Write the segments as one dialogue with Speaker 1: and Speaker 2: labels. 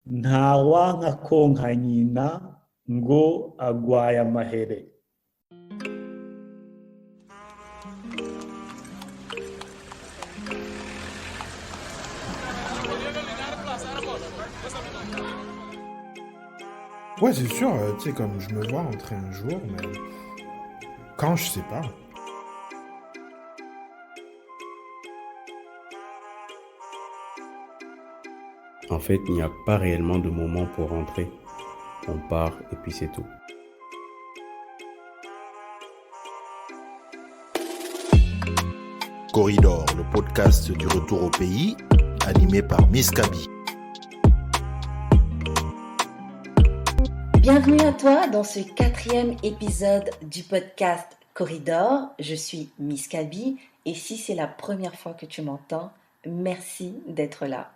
Speaker 1: Ntawanga konka nyina ngo agwaye amahere.
Speaker 2: Ouais, c'est sûr, tu sais, comme je me vois rentrer un jour, mais quand, je sais pas.
Speaker 3: En fait, il n'y a pas réellement de moment pour rentrer. On part et puis c'est tout.
Speaker 4: Corridor, le podcast du retour au pays, animé par Miss Kaby.
Speaker 5: Bienvenue à toi dans ce 4e épisode du podcast Corridor. Je suis Miss Kaby et si c'est la première fois que tu m'entends, merci d'être là.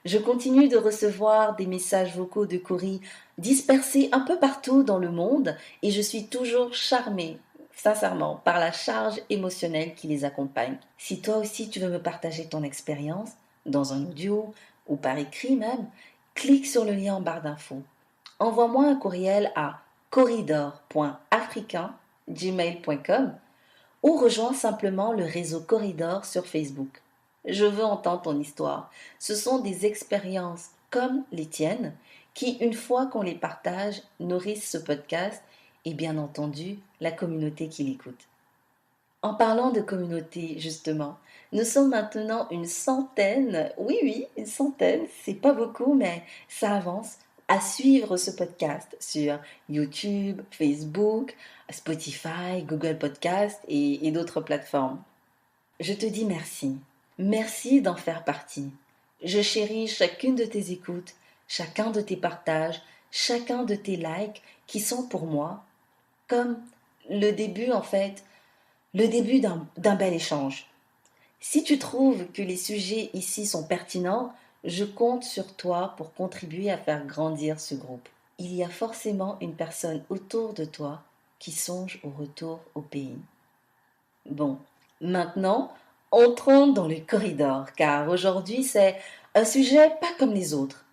Speaker 5: Je continue de recevoir des messages vocaux de Corrie dispersés un peu partout dans le monde et je suis toujours charmée, sincèrement, par la charge émotionnelle qui les accompagne. Si toi aussi tu veux me partager ton expérience, dans un audio ou par écrit même, clique sur le lien en barre d'infos. Envoie-moi un courriel à corridor.africain@gmail.com ou rejoins simplement le réseau Corridor sur Facebook. Je veux entendre ton histoire. Ce sont des expériences comme les tiennes qui, une fois qu'on les partage, nourrissent ce podcast et bien entendu la communauté qui l'écoute. En parlant de communauté, justement, nous sommes maintenant une centaine, oui, une centaine, c'est pas beaucoup, mais ça avance, à suivre ce podcast sur YouTube, Facebook, Spotify, Google Podcast et d'autres plateformes. Je te dis merci. Merci d'en faire partie. Je chéris chacune de tes écoutes, chacun de tes partages, chacun de tes likes qui sont pour moi comme le début d'un bel échange. Si tu trouves que les sujets ici sont pertinents, je compte sur toi pour contribuer à faire grandir ce groupe. Il y a forcément une personne autour de toi qui songe au retour au pays. Bon, maintenant, entrons dans le corridor, car aujourd'hui c'est un sujet pas comme les autres.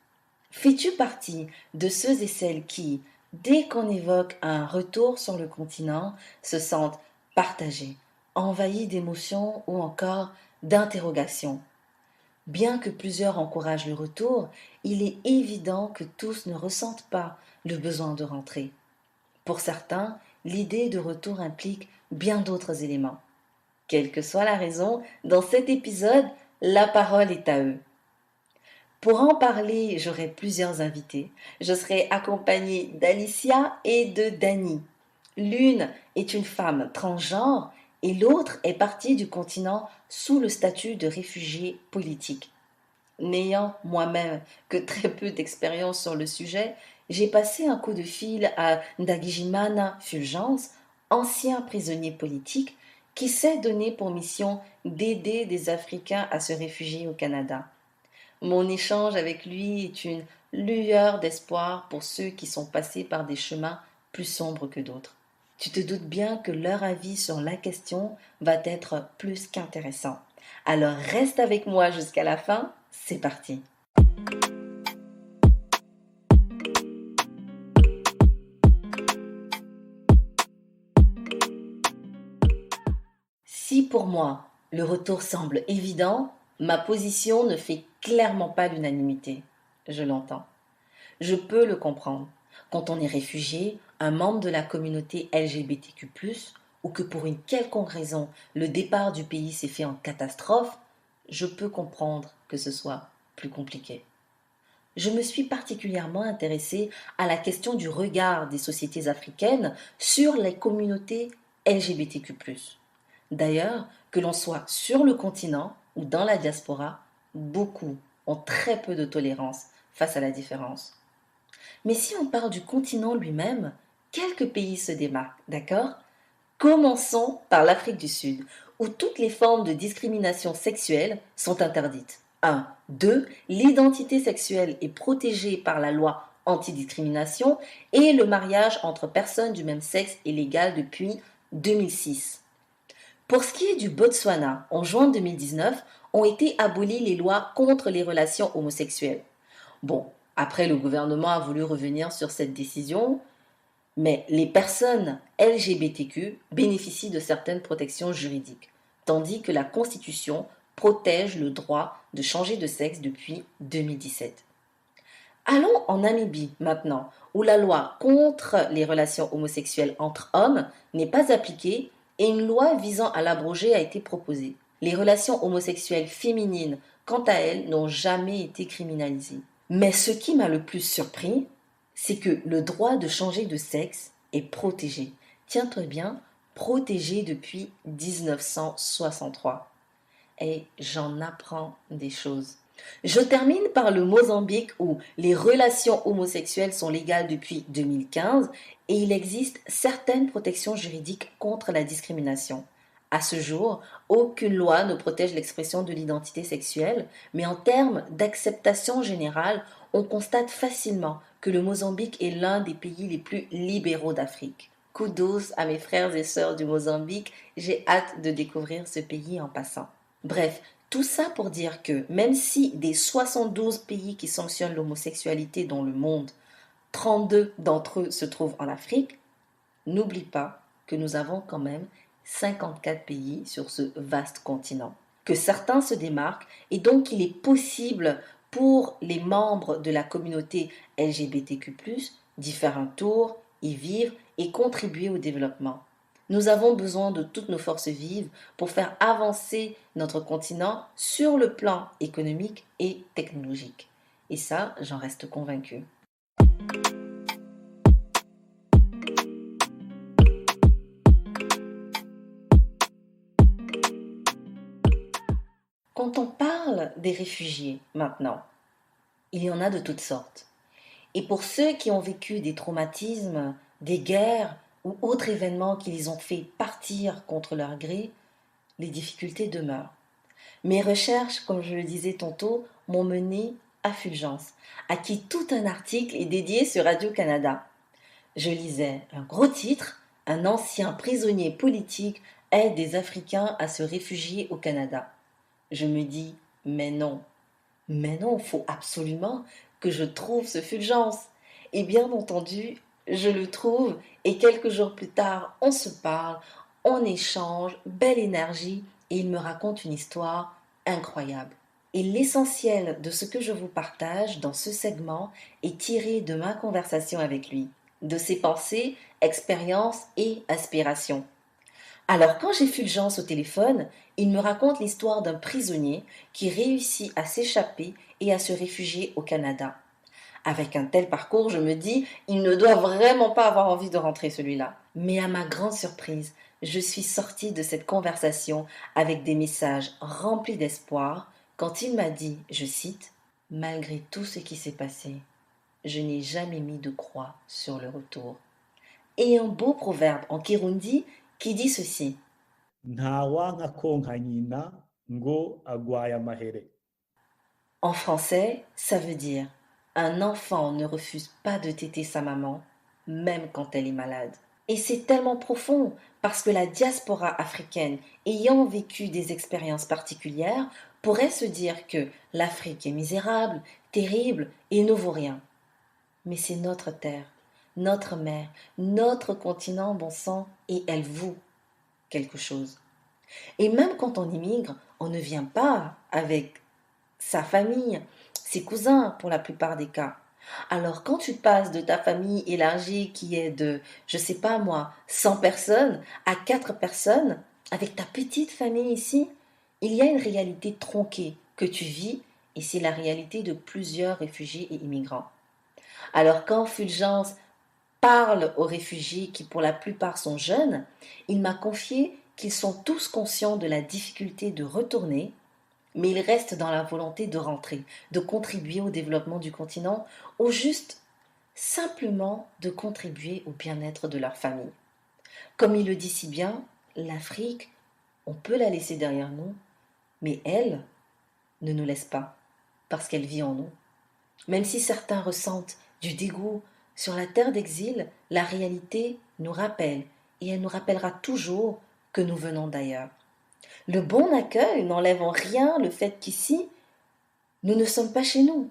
Speaker 5: Fais-tu partie de ceux et celles qui, dès qu'on évoque un retour sur le continent, se sentent partagés, envahis d'émotions ou encore d'interrogations? Bien que plusieurs encouragent le retour, il est évident que tous ne ressentent pas le besoin de rentrer. Pour certains, l'idée de retour implique bien d'autres éléments. Quelle que soit la raison, dans cet épisode, la parole est à eux. Pour en parler, j'aurai plusieurs invités. Je serai accompagnée d'Alicia et de Dani. L'une est une femme transgenre et l'autre est partie du continent sous le statut de réfugié politique. N'ayant moi-même que très peu d'expérience sur le sujet, j'ai passé un coup de fil à Ndagijimana Fulgence, ancien prisonnier politique, qui s'est donné pour mission d'aider des Africains à se réfugier au Canada. Mon échange avec lui est une lueur d'espoir pour ceux qui sont passés par des chemins plus sombres que d'autres. Tu te doutes bien que leur avis sur la question va être plus qu'intéressant. Alors reste avec moi jusqu'à la fin, c'est parti. Si pour moi, le retour semble évident, ma position ne fait clairement pas l'unanimité. Je l'entends. Je peux le comprendre. Quand on est réfugié, un membre de la communauté LGBTQ+, ou que pour une quelconque raison, le départ du pays s'est fait en catastrophe, je peux comprendre que ce soit plus compliqué. Je me suis particulièrement intéressée à la question du regard des sociétés africaines sur les communautés LGBTQ+. D'ailleurs, que l'on soit sur le continent ou dans la diaspora, beaucoup ont très peu de tolérance face à la différence. Mais si on parle du continent lui-même, quelques pays se démarquent, d'accord? Commençons par l'Afrique du Sud, où toutes les formes de discrimination sexuelle sont interdites. 1. 2. L'identité sexuelle est protégée par la loi antidiscrimination et le mariage entre personnes du même sexe est légal depuis 2006. Pour ce qui est du Botswana, en juin 2019, ont été abolies les lois contre les relations homosexuelles. Bon, Après, le gouvernement a voulu revenir sur cette décision, mais les personnes LGBTQ bénéficient de certaines protections juridiques, tandis que la Constitution protège le droit de changer de sexe depuis 2017. Allons en Namibie maintenant, où la loi contre les relations homosexuelles entre hommes n'est pas appliquée et une loi visant à l'abroger a été proposée. Les relations homosexuelles féminines, quant à elles, n'ont jamais été criminalisées. Mais ce qui m'a le plus surpris, c'est que le droit de changer de sexe est protégé. Tiens-toi bien, protégé depuis 1963. Et j'en apprends des choses. Je termine par le Mozambique où les relations homosexuelles sont légales depuis 2015 et il existe certaines protections juridiques contre la discrimination. À ce jour, aucune loi ne protège l'expression de l'identité sexuelle, mais en termes d'acceptation générale, on constate facilement que le Mozambique est l'un des pays les plus libéraux d'Afrique. Kudos à mes frères et sœurs du Mozambique, j'ai hâte de découvrir ce pays en passant. Bref, tout ça pour dire que même si des 72 pays qui sanctionnent l'homosexualité dans le monde, 32 d'entre eux se trouvent en Afrique, n'oublie pas que nous avons quand même 54 pays sur ce vaste continent. Que certains se démarquent et donc qu'il est possible pour les membres de la communauté LGBTQ+, d'y faire un tour, y vivre et contribuer au développement. Nous avons besoin de toutes nos forces vives pour faire avancer notre continent sur le plan économique et technologique. Et ça, j'en reste convaincue. Quand on parle des réfugiés maintenant, il y en a de toutes sortes. Et pour ceux qui ont vécu des traumatismes, des guerres ou autres événements qui les ont fait partir contre leur gré, les difficultés demeurent. Mes recherches, comme je le disais tantôt, m'ont mené à Fulgence, à qui tout un article est dédié sur Radio-Canada. Je lisais un gros titre, un ancien prisonnier politique aide des Africains à se réfugier au Canada. Je me dis, mais non, il faut absolument que je trouve ce Fulgence. Et bien entendu, je le trouve et quelques jours plus tard, on se parle, on échange, belle énergie et il me raconte une histoire incroyable. Et l'essentiel de ce que je vous partage dans ce segment est tiré de ma conversation avec lui, de ses pensées, expériences et aspirations. Alors quand j'ai Fulgence au téléphone, il me raconte l'histoire d'un prisonnier qui réussit à s'échapper et à se réfugier au Canada. Avec un tel parcours, je me dis, il ne doit vraiment pas avoir envie de rentrer celui-là. Mais à ma grande surprise, je suis sortie de cette conversation avec des messages remplis d'espoir quand il m'a dit, je cite, « Malgré tout ce qui s'est passé, je n'ai jamais mis de croix sur le retour. » Et un beau proverbe en Kirundi qui dit ceci.
Speaker 1: Ntawanga konka nyina ngo agwaye amahere.
Speaker 5: En français, ça veut dire un enfant ne refuse pas de téter sa maman, même quand elle est malade. Et c'est tellement profond parce que la diaspora africaine, ayant vécu des expériences particulières, pourrait se dire que l'Afrique est misérable, terrible et ne vaut rien. Mais c'est notre terre, notre mère, notre continent, bon sang, et elle vaut quelque chose. Et même quand on immigre, on ne vient pas avec sa famille, ses cousins pour la plupart des cas. Alors quand tu passes de ta famille élargie qui est de, je sais pas moi, 100 personnes à 4 personnes, avec ta petite famille ici, il y a une réalité tronquée que tu vis et c'est la réalité de plusieurs réfugiés et immigrants. Alors quand Fulgence parle aux réfugiés qui pour la plupart sont jeunes, il m'a confié qu'ils sont tous conscients de la difficulté de retourner, mais ils restent dans la volonté de rentrer, de contribuer au développement du continent, ou juste simplement de contribuer au bien-être de leur famille. Comme il le dit si bien, l'Afrique, on peut la laisser derrière nous, mais elle ne nous laisse pas, parce qu'elle vit en nous. Même si certains ressentent du dégoût sur la terre d'exil, la réalité nous rappelle, et elle nous rappellera toujours que nous venons d'ailleurs. Le bon accueil n'enlève en rien le fait qu'ici, nous ne sommes pas chez nous.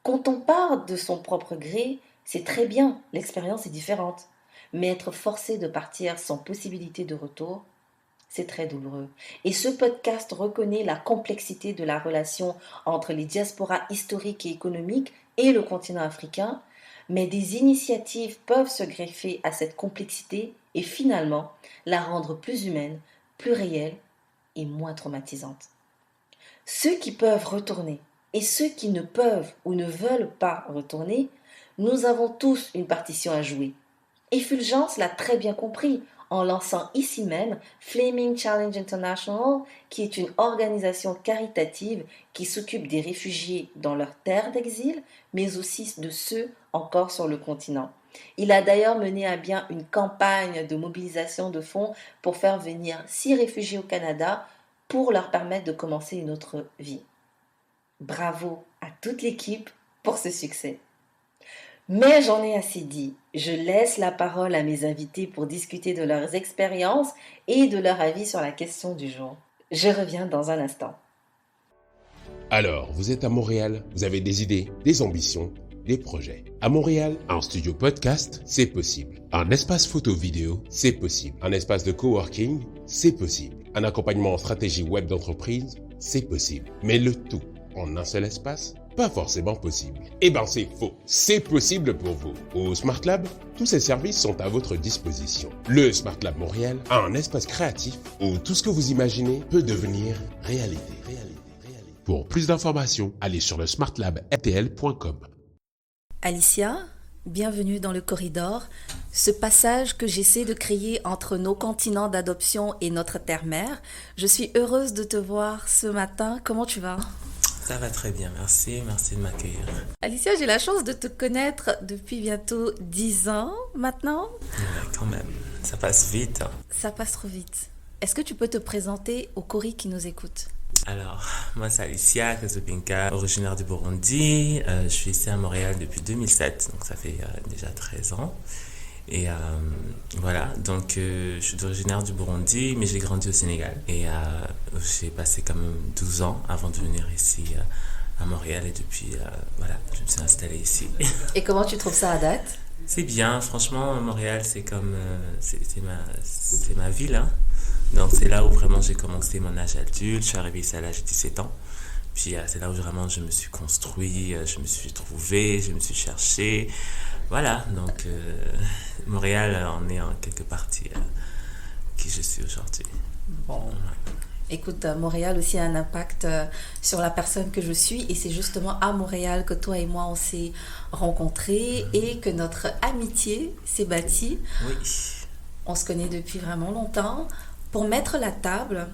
Speaker 5: Quand on part de son propre gré, c'est très bien, l'expérience est différente. Mais être forcé de partir sans possibilité de retour, c'est très douloureux. Et ce podcast reconnaît la complexité de la relation entre les diasporas historiques et économiques et le continent africain, mais des initiatives peuvent se greffer à cette complexité et finalement la rendre plus humaine, plus réelle et moins traumatisante. Ceux qui peuvent retourner et ceux qui ne peuvent ou ne veulent pas retourner, nous avons tous une partition à jouer. Et Fulgence l'a très bien compris en lançant ici même Flaming Challenge International, qui est une organisation caritative qui s'occupe des réfugiés dans leur terre d'exil, mais aussi de ceux encore sur le continent. Il a d'ailleurs mené à bien une campagne de mobilisation de fonds pour faire venir 6 réfugiés au Canada pour leur permettre de commencer une autre vie. Bravo à toute l'équipe pour ce succès. Mais j'en ai assez dit. Je laisse la parole à mes invités pour discuter de leurs expériences et de leur avis sur la question du jour. Je reviens dans un instant.
Speaker 6: Alors, vous êtes à Montréal, vous avez des idées, des ambitions, des projets. À Montréal, un studio podcast, c'est possible. Un espace photo-vidéo, c'est possible. Un espace de coworking, c'est possible. Un accompagnement en stratégie web d'entreprise, c'est possible. Mais le tout en un seul espace, pas forcément possible. Eh ben c'est faux. C'est possible pour vous. Au Smart Lab, tous ces services sont à votre disposition. Le Smart Lab Montréal a un espace créatif où tout ce que vous imaginez peut devenir réalité. Pour plus d'informations, allez sur le smartlabntl.com.
Speaker 5: Alicia, bienvenue dans le corridor, ce passage que j'essaie de créer entre nos continents d'adoption et notre terre-mère. Je suis heureuse de te voir ce matin. Comment tu vas ?
Speaker 7: Ça va très bien, merci de m'accueillir.
Speaker 5: Alicia, j'ai la chance de te connaître depuis bientôt 10 ans maintenant.
Speaker 7: Ouais, quand même, ça passe vite.
Speaker 5: Ça passe trop vite. Est-ce que tu peux te présenter aux Coris qui nous écoutent ?
Speaker 7: Alors, moi c'est Alicia Kazobinka, originaire du Burundi. Je suis ici à Montréal depuis 2007, donc ça fait déjà 13 ans. Et voilà, donc je suis originaire du Burundi, mais j'ai grandi au Sénégal. Et j'ai passé quand même 12 ans avant de venir ici à Montréal. Et depuis, voilà, je me suis installée ici.
Speaker 5: Et comment tu trouves ça à date ?
Speaker 7: C'est bien, franchement, Montréal, c'est comme, c'est ma ville, hein. Donc c'est là où vraiment j'ai commencé mon âge adulte. Je suis arrivée ici à l'âge de 17 ans. Puis c'est là où vraiment je me suis construit, je me suis trouvé, je me suis cherché. Voilà, donc Montréal en est en quelque partie qui je suis aujourd'hui.
Speaker 5: Bon. Ouais. Écoute, Montréal aussi a un impact sur la personne que je suis et c'est justement à Montréal que toi et moi on s'est rencontrés et que notre amitié s'est bâtie.
Speaker 7: Oui.
Speaker 5: On se connaît depuis vraiment longtemps. Pour mettre la table,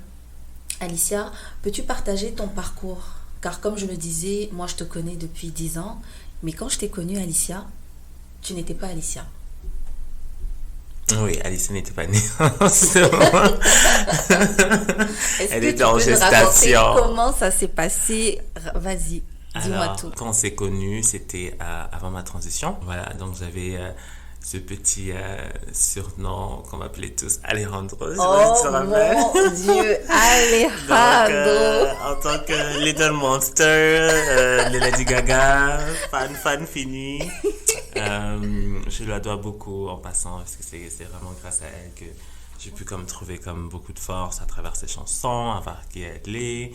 Speaker 5: Alicia, peux-tu partager ton parcours ? Car comme je le disais, moi je te connais depuis 10 ans, mais quand je t'ai connue, Alicia, tu n'étais pas Alicia.
Speaker 7: Oui, Alicia n'était pas née en ce moment. Elle était en gestation.
Speaker 5: Comment ça s'est passé ? Vas-y, dis-moi
Speaker 7: Alors,
Speaker 5: tout.
Speaker 7: Quand on s'est connus, c'était avant ma transition. Voilà, donc j'avais ce petit surnom qu'on m'appelait tous Alejandro.
Speaker 5: Oh mon Dieu, Alejandro.
Speaker 7: Donc, en tant que Little Monster, les Lady Gaga, fan fini. Je la dois beaucoup en passant parce que c'est vraiment grâce à elle que j'ai pu comme trouver comme beaucoup de force à travers ses chansons, à voir qui elle est.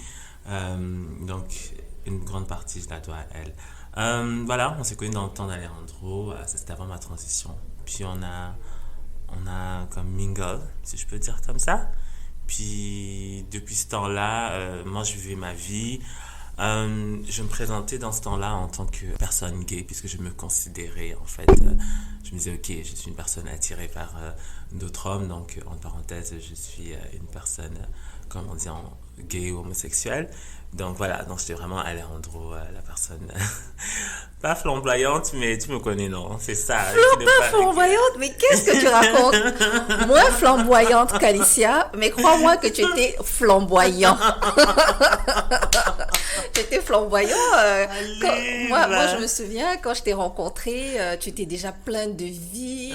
Speaker 7: Donc une grande partie je la dois à elle. Voilà, on s'est connus dans le temps d'Alejandro, ça c'était avant ma transition. Puis on a comme mingle, si je peux dire comme ça. Puis depuis ce temps-là, moi je vivais ma vie. Je me présentais dans ce temps-là en tant que personne gay puisque je me considérais en fait, je me disais ok, je suis une personne attirée par d'autres hommes, donc en parenthèse je suis une personne, comme on dit, gay ou homosexuelle. Donc voilà, donc j'étais vraiment Alejandro, la personne pas flamboyante, mais tu me connais, non? C'est ça.
Speaker 5: Pas flamboyante, mais qu'est-ce que tu racontes? Moins flamboyante qu'Alicia, mais crois-moi que tu étais flamboyant.
Speaker 8: étais flamboyant.
Speaker 7: Allez,
Speaker 8: Moi, je me souviens, quand je t'ai rencontré, tu étais déjà plein de vie,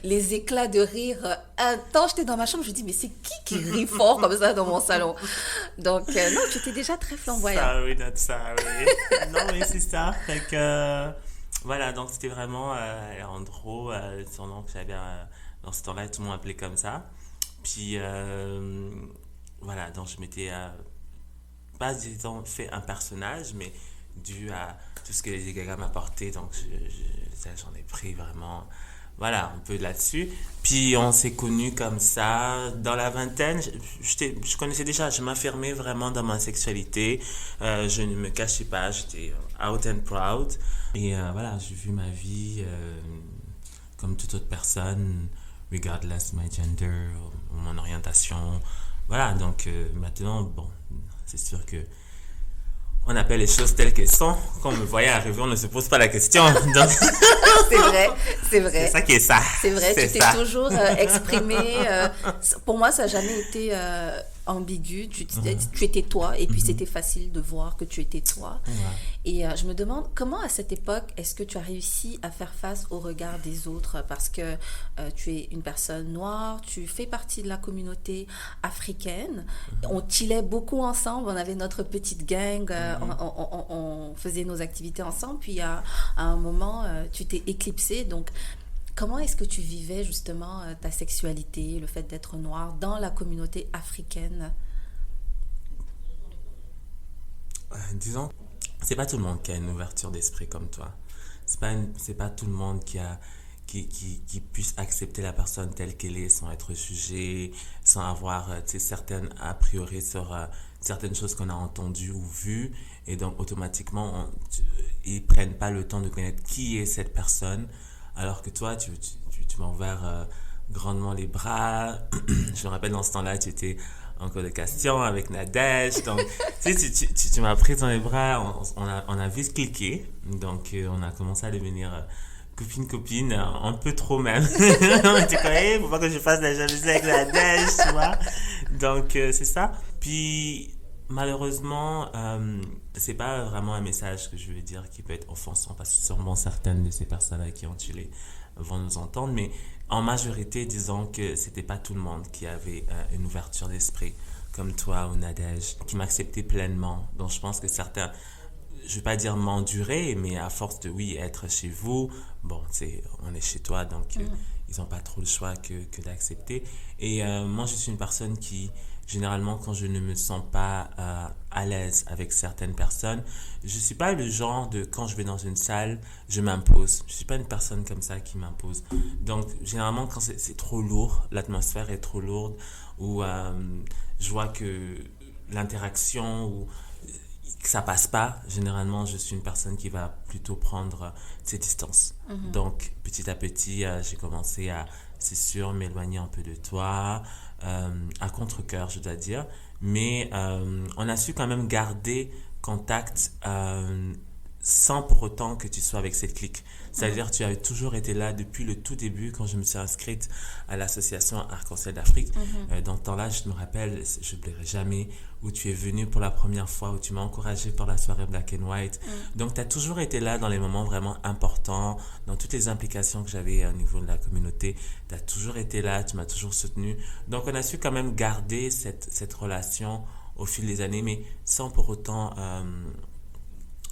Speaker 8: les éclats de rire intenses. J'étais dans ma chambre, je me dis, mais c'est qui rit fort comme ça dans mon salon? Donc, non, tu étais déjà très flamboyant.
Speaker 7: Sorry, not sorry. Non, mais c'est ça. Fait que, voilà, donc c'était vraiment Alejandro, son nom que j'avais dans ce temps-là, tout le monde m'appelait comme ça. Puis, voilà, donc je m'étais pas disons fait un personnage, mais dû à tout ce que Lady Gaga m'a apporté, donc ça, j'en ai pris vraiment, voilà, un peu là-dessus. Puis on s'est connus comme ça dans la vingtaine. Je connaissais déjà, je m'affirmais vraiment dans ma sexualité. Je ne me cachais pas, j'étais out and proud. Et voilà, j'ai vu ma vie comme toute autre personne, regardless my gender ou mon orientation. Voilà, donc maintenant, bon, c'est sûr que on appelle les choses telles qu'elles sont. Quand on me voyait arriver, on ne se pose pas la question. Donc...
Speaker 8: C'est vrai.
Speaker 7: C'est ça qui est ça.
Speaker 8: C'est vrai, tu t'es toujours exprimé. Pour moi, ça n'a jamais été ambigu. Tu étais toi, et puis c'était facile de voir que tu étais toi. Et je me demande, comment à cette époque, est-ce que tu as réussi à faire face au regard des autres? Parce que tu es une personne noire, tu fais partie de la communauté africaine. On chillait beaucoup ensemble, on avait notre petite gang, on faisait nos activités ensemble. Puis à un moment, tu t'es éclipsé. Donc, comment est-ce que tu vivais justement ta sexualité, le fait d'être noir dans la communauté africaine?
Speaker 7: Disons, c'est pas tout le monde qui a une ouverture d'esprit comme toi. C'est pas tout le monde qui puisse accepter la personne telle qu'elle est sans être jugée, sans avoir certaines a priori sur certaines choses qu'on a entendues ou vues, et donc automatiquement ils prennent pas le temps de connaître qui est cette personne, alors que toi tu m'as ouvert grandement les bras. Je me rappelle, dans ce temps-là, tu étais en cours de question avec Nadège, donc tu m'as pris dans les bras, on a vite cliqué, donc on a commencé à devenir copine, un peu trop même. On était comme, hey, faut pas que je fasse de la jalousie avec Nadège, tu vois. Donc c'est ça. Puis malheureusement, c'est pas vraiment un message que je veux dire qui peut être offensant, parce que sûrement certaines de ces personnes avec qui on tue vont nous entendre, mais en majorité, disons que c'était pas tout le monde qui avait une ouverture d'esprit comme toi ou Nadège, qui m'acceptait pleinement. Donc je pense que certains, je vais pas dire m'endurer, mais à force de être chez vous, bon, on est chez toi, donc ils ont pas trop le choix que d'accepter. Et moi, je suis une personne qui, généralement, quand je ne me sens pas à l'aise avec certaines personnes, je suis pas le genre de, quand je vais dans une salle, je m'impose. Je suis pas une personne comme ça qui m'impose. Donc, généralement, quand c'est trop lourd, l'atmosphère est trop lourde, ou je vois que l'interaction ou que ça passe pas, généralement, je suis une personne qui va plutôt prendre ses distances. Donc, petit à petit, j'ai commencé à, c'est sûr, m'éloigner un peu de toi, à contre-cœur, je dois dire. Mais on a su quand même garder contact sans pour autant que tu sois avec cette clique. C'est-à-dire, tu as toujours été là depuis le tout début, quand je me suis inscrite à l'association Arc-en-Ciel d'Afrique. Dans ce temps-là, je me rappelle, je n'oublierai jamais, où tu es venu pour la première fois, où tu m'as encouragé pour la soirée Black and White. Donc, tu as toujours été là dans les moments vraiment importants, dans toutes les implications que j'avais au niveau de la communauté. Tu as toujours été là, tu m'as toujours soutenu. Donc, on a su quand même garder cette relation au fil des années, mais sans pour autant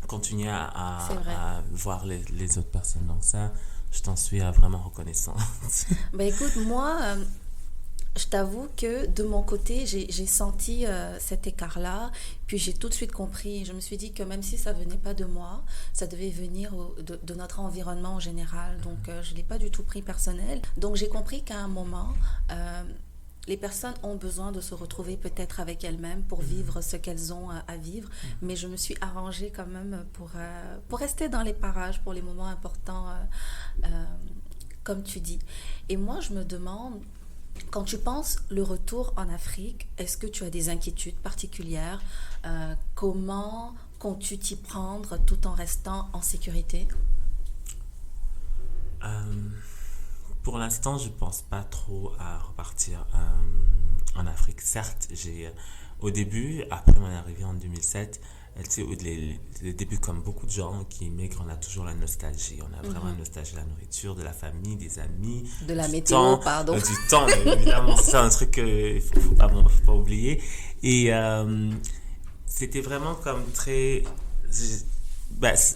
Speaker 7: continuer à voir les autres personnes. Donc ça, je t'en suis vraiment reconnaissante.
Speaker 8: Ben écoute, moi, je t'avoue que de mon côté, j'ai senti cet écart-là, puis j'ai tout de suite compris. Je me suis dit que même si ça venait pas de moi, ça devait venir de notre environnement en général. Donc je l'ai pas du tout pris personnel. Donc j'ai compris qu'à un moment, les personnes ont besoin de se retrouver peut-être avec elles-mêmes pour vivre ce qu'elles ont à vivre. Mais je me suis arrangée quand même pour rester dans les parages, pour les moments importants, comme tu dis. Et moi, je me demande, quand tu penses le retour en Afrique, est-ce que tu as des inquiétudes particulières? Comment comptes-tu t'y prendre tout en restant en sécurité?
Speaker 7: Pour l'instant, je ne pense pas trop à repartir en Afrique. Certes, au début, après mon arrivée en 2007, Tu sais, les débuts, comme beaucoup de gens qui immigrent, on a toujours la nostalgie. On a vraiment la nostalgie de la nourriture, de la famille, des amis.
Speaker 8: De la
Speaker 7: du
Speaker 8: météo,
Speaker 7: temps,
Speaker 8: pardon.
Speaker 7: Du temps, évidemment. C'est un truc qu'il faut pas oublier. Et c'était vraiment comme très...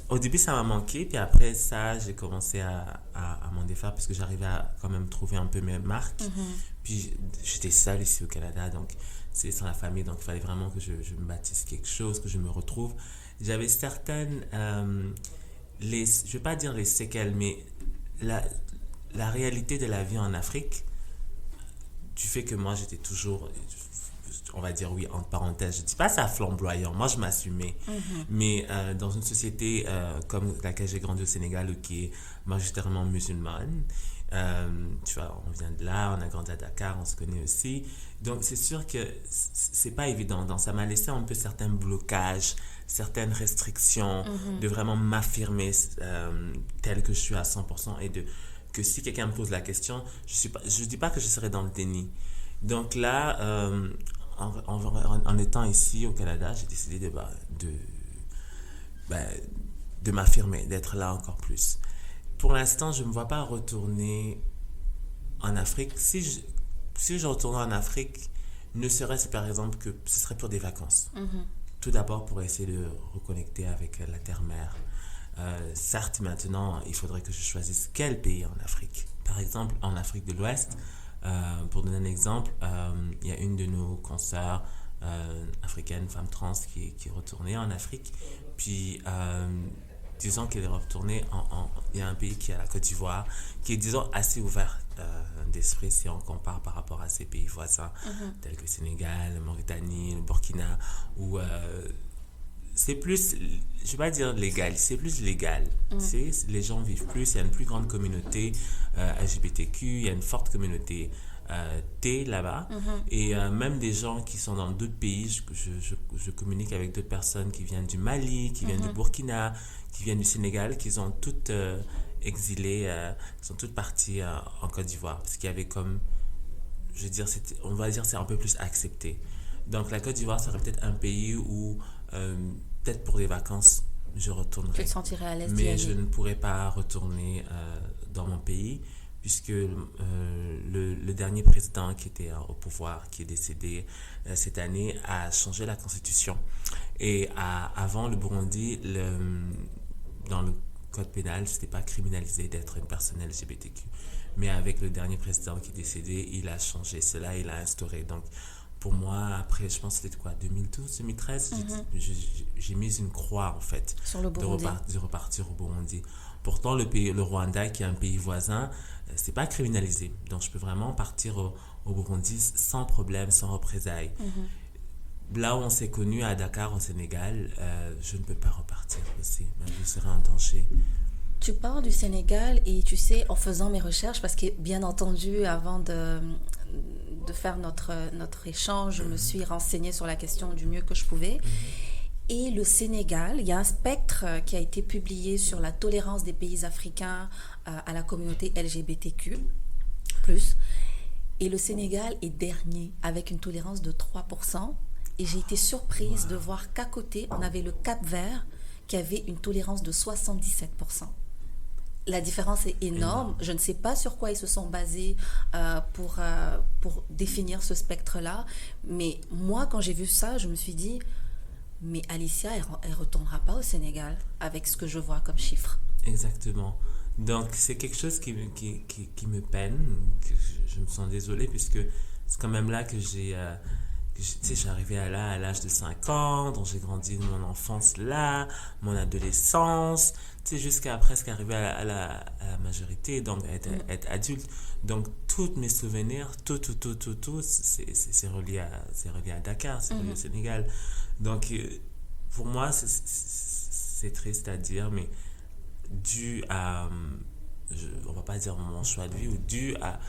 Speaker 7: au début, ça m'a manqué. Puis après ça, j'ai commencé à m'en défaire parce que j'arrivais à quand même trouver un peu mes marques. Puis j'étais seule ici au Canada, donc c'est sans la famille. Donc il fallait vraiment que je me bâtisse quelque chose, que je me retrouve. J'avais certaines... je ne vais pas dire les séquelles, mais la réalité de la vie en Afrique, du fait que moi, j'étais toujours... on va dire oui, entre parenthèses, je dis pas ça flamboyant, moi je m'assumais, mais dans une société comme laquelle j'ai grandi au Sénégal, qui est majoritairement musulmane, tu vois, on vient de là, on a grandi à Dakar, on se connaît aussi, donc c'est sûr que c'est pas évident, donc ça m'a laissé un peu certains blocages, certaines restrictions, de vraiment m'affirmer tel que je suis à 100%, et que si quelqu'un me pose la question, je dis pas que je serai dans le déni. Donc là, en étant ici au Canada, j'ai décidé de m'affirmer, d'être là encore plus. Pour l'instant, je ne me vois pas retourner en Afrique. Si je retournais en Afrique, ne serait-ce par exemple que ce serait pour des vacances. Tout d'abord pour essayer de reconnecter avec la terre-mère. Certes, maintenant, il faudrait que je choisisse quel pays en Afrique. Par exemple, en Afrique de l'Ouest, pour donner un exemple, il y a une de nos consoeurs africaines, femme trans, qui est retournée en Afrique. Puis, disons qu'elle est retournée il y a un pays qui est la Côte d'Ivoire, qui est, disons, assez ouvert d'esprit si on compare par rapport à ces pays voisins, tels que le Sénégal, la Mauritanie, le Burkina, où c'est plus, je vais pas dire légal, c'est plus légal. Tu sais, les gens vivent plus, il y a une plus grande communauté LGBTQ, il y a une forte communauté T là-bas. Et même des gens qui sont dans d'autres pays, je communique avec d'autres personnes qui viennent du Mali, qui viennent du Burkina, qui viennent du Sénégal, qui sont toutes exilées, qui sont toutes parties en Côte d'Ivoire. Parce qu'il y avait comme, je veux dire, on va dire c'est un peu plus accepté. Donc la Côte d'Ivoire serait peut-être un pays où, peut-être pour des vacances, je retournerai.
Speaker 8: Tu te sentirais à l'aise.
Speaker 7: Mais je ne pourrais pas retourner dans mon pays, puisque le dernier président qui était au pouvoir, qui est décédé cette année, a changé la constitution. Et avant le Burundi, dans le code pénal, ce n'était pas criminalisé d'être une personne LGBTQ. Mais avec le dernier président qui est décédé, il a changé cela, il a instauré. Donc, pour moi, après, je pense que c'était quoi, 2012, 2013, j'ai mis une croix, en fait,
Speaker 8: sur le Burundi,
Speaker 7: de repartir au Burundi. Pourtant, le Rwanda, qui est un pays voisin, c'est pas criminalisé. Donc, je peux vraiment partir au Burundi sans problème, sans représailles. Là où on s'est connus, à Dakar, au Sénégal, je ne peux pas repartir aussi. Je serai en danger.
Speaker 8: Tu parles du Sénégal et tu sais, en faisant mes recherches, parce que bien entendu, avant de faire notre échange, je me suis renseignée sur la question du mieux que je pouvais. Et le Sénégal, il y a un spectre qui a été publié sur la tolérance des pays africains à la communauté LGBTQ+. Et le Sénégal est dernier, avec une tolérance de 3%. Et j'ai été surprise de voir qu'à côté, on avait le Cap-Vert qui avait une tolérance de 77%. La différence est énorme. Je ne sais pas sur quoi ils se sont basés pour définir ce spectre-là. Mais moi, quand j'ai vu ça, je me suis dit, mais Alicia, elle ne retournera pas au Sénégal avec ce que je vois comme chiffre.
Speaker 7: Exactement. Donc, c'est quelque chose qui me peine, que je me sens désolée, puisque c'est quand même là que j'ai... tu sais, je suis arrivée à l'âge de 5 ans, donc j'ai grandi de mon enfance là, mon adolescence, tu sais, jusqu'à presque arriver à la majorité, donc être adulte. Donc, tous mes souvenirs, tout, c'est relié à Dakar, c'est relié au Sénégal. Donc, pour moi, c'est triste à dire, mais dû à, on va pas dire mon choix de vie, ou dû à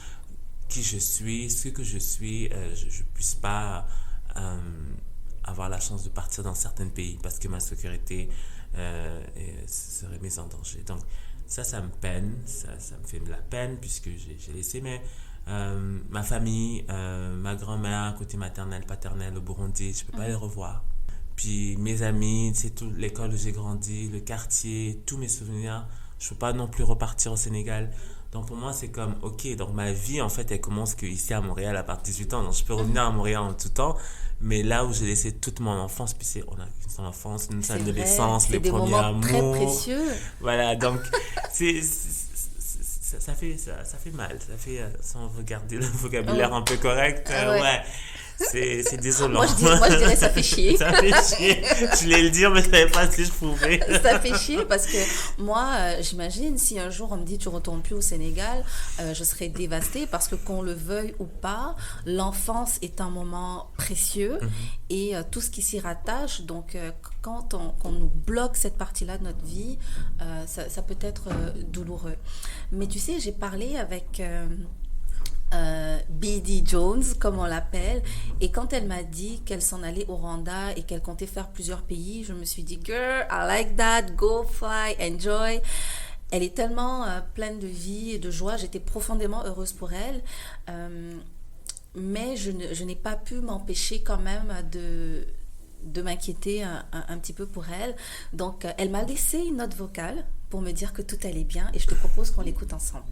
Speaker 7: qui je suis, ce que je suis, je puisse pas avoir la chance de partir dans certains pays parce que ma sécurité serait mise en danger. Donc ça me peine, ça me fait de la peine puisque j'ai laissé ma famille, ma grand-mère, côté maternel, paternel au Burundi, je peux pas les revoir Puis mes amis, c'est tout l'école où j'ai grandi, le quartier, tous mes souvenirs. Je peux pas non plus repartir au Sénégal. Donc pour moi, c'est comme, ok, donc ma vie, en fait, elle commence que ici à Montréal à partir de 18 ans. Donc je peux revenir à Montréal en tout temps, mais là où j'ai laissé toute mon enfance, puis on a une seule enfance, une seule
Speaker 8: C'est vrai,
Speaker 7: adolescence,
Speaker 8: c'est
Speaker 7: les
Speaker 8: des
Speaker 7: premiers
Speaker 8: moments très
Speaker 7: amours.
Speaker 8: précieux.
Speaker 7: Voilà, donc ça fait mal. Ça fait, sans regarder le vocabulaire un peu correct,
Speaker 8: Ouais.
Speaker 7: ouais. C'est désolant.
Speaker 8: Moi, je dirais ça fait chier.
Speaker 7: Ça fait chier. Je voulais le dire, mais je savais pas si je pouvais.
Speaker 8: Ça fait chier parce que moi, j'imagine si un jour on me dit tu retournes plus au Sénégal, je serais dévastée parce que qu'on le veuille ou pas, l'enfance est un moment précieux et tout ce qui s'y rattache. Donc quand on nous bloque cette partie-là de notre vie, ça peut être douloureux. Mais tu sais, j'ai parlé avec B.D. Jones, comme on l'appelle. Et quand elle m'a dit qu'elle s'en allait au Rwanda et qu'elle comptait faire plusieurs pays, je me suis dit, girl, I like that, go fly, enjoy. Elle est tellement pleine de vie et de joie. J'étais profondément heureuse pour elle. Mais je n'ai pas pu m'empêcher quand même de m'inquiéter un petit peu pour elle. Donc, elle m'a laissé une note vocale pour me dire que tout allait bien et je te propose qu'on l'écoute ensemble.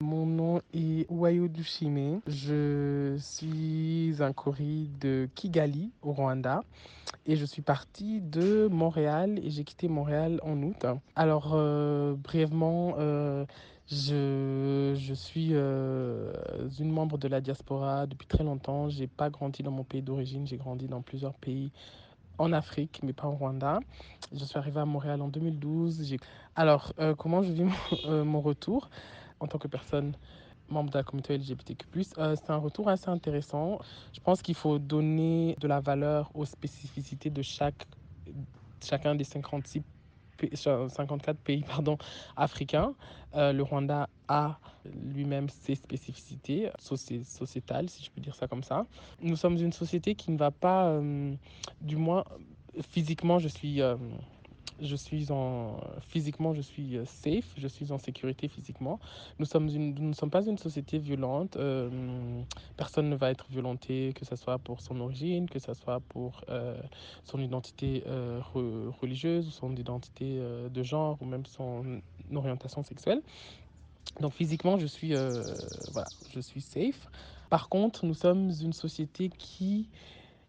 Speaker 9: Mon nom est Wayo Dushime. Je suis un Kori de Kigali, au Rwanda. Et je suis partie de Montréal et j'ai quitté Montréal en août. Alors, brièvement, je suis une membre de la diaspora depuis très longtemps. Je n'ai pas grandi dans mon pays d'origine, j'ai grandi dans plusieurs pays en Afrique, mais pas au Rwanda. Je suis arrivée à Montréal en 2012. Alors, comment je vis mon retour en tant que personne membre de la communauté LGBTQ+, c'est un retour assez intéressant. Je pense qu'il faut donner de la valeur aux spécificités de chacun des 54 pays africains. Le Rwanda a lui-même ses spécificités sociétales, si je peux dire ça comme ça. Nous sommes une société qui ne va pas, du moins physiquement, physiquement, je suis safe, je suis en sécurité physiquement. Nous ne sommes pas une société violente. Personne ne va être violenté, que ce soit pour son origine, que ce soit pour son identité religieuse, ou son identité de genre, ou même son orientation sexuelle. Donc physiquement, je suis safe. Par contre, nous sommes une société qui